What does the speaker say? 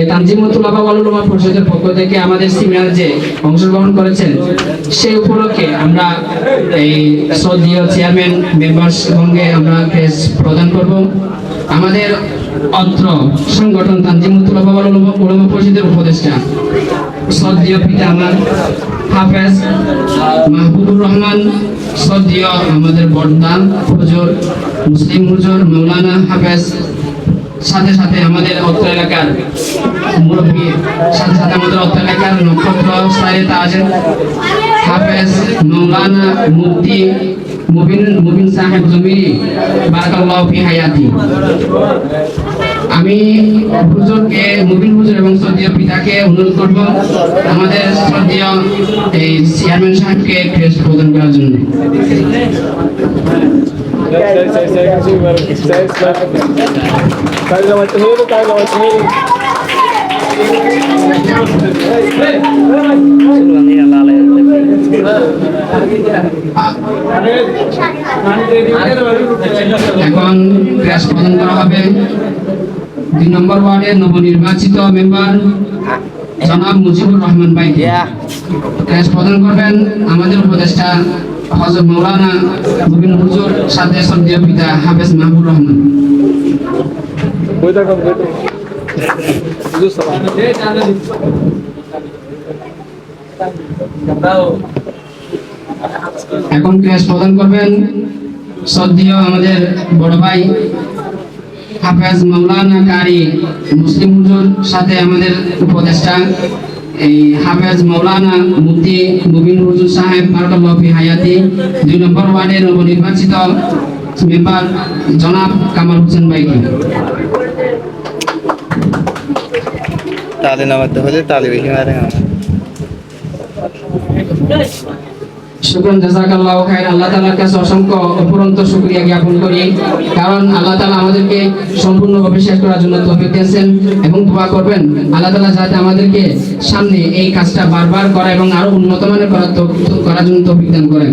তানজিমুল তুলাবা ওয়াল উলামা পরিষদের পক্ষ থেকে আমাদের সেমিনারে যে অংশগ্রহণ করেছেন সেই উপলক্ষে আমরা এই শ্রদ্ধেয় চেয়ারম্যান মেম্বারসগণকে আমরা ক্রেস্ট প্রদান করব। আমাদের অত্র সংগঠন তানজিমুল তুলাবা ওয়াল উলামা পরিষদের উপদেষ্টা শ্রদ্ধেয় পিতা আমার হাফেজ মাহবুবুর রহমান, শ্রদ্ধেয় আমাদের বর্দান হুজুর মুসলিম হুজুর মাওলানা হাফেজ, সাথে সাথে আমাদের অত্র এলাকার মুরব্বী, সাথে সাথে আমাদের অত্র এলাকার নক্ষত্র সাইরে তাজের হাফেজ মাওলানা মুফতি মুবিন সাহেব জমিরি বারাকাল্লাহু ফি হায়াতি। আমি হুজুরকে মুবিন হুজুর এবং শ্রদ্ধেয় পিতাকে অনুরোধ করব আমাদের শ্রদ্ধেয় এই চেয়ারম্যান সাহেবকে ক্রেস্ট প্রদান করার জন্য। এখন ক্রেস্ট প্রদান করা হবে 2 নম্বর ওয়ার্ডের নবনির্বাচিত মেম্বার জনাব মুজিবুর রহমান ভাই। ক্রেস্ট প্রদান করবেন আমাদের উপদেষ্টা হযরত মাওলানা মুবিন হুজুর, সাথে শ্রদ্ধেয় পিতা হাফেজ মাহবুবুর রহমান। এখন ক্রেস্ট প্রদান করবেন শ্রদ্ধেয় আমাদের বড় ভাই হাফেজ মাওলানা কারি মুসলিম হুজুর, সাথে আমাদের উপদেষ্টা এই হাফেজ মাওলানা মুফতি মুবিন হুজুর সাহেব বারাকাল্লাহু ফি হায়াতি। 2 নম্বর ওয়ার্ডের নবনির্বাচিত মেম্বার জনাব কামাল হোসেন ভাইকে। তালে নামাতে হলে তালে বেশি মারে। শুকরান জাযাকাল্লাহু খাইর। আল্লাহ তাআলার কাছে অসংখ্য অপরন্ত শুকরিয়া জ্ঞাপন করি, কারণ আল্লাহ তাআলা আমাদেরকে সম্পূর্ণভাবে শেষ করার জন্য তৌফিক দিয়েছেন। এবং দোয়া করবেন আল্লাহ তাআলা যাতে আমাদেরকে সামনে এই কাজটা বারবার করা এবং আরো উন্নত মানের করার জন্য তৌফিক দান করেন।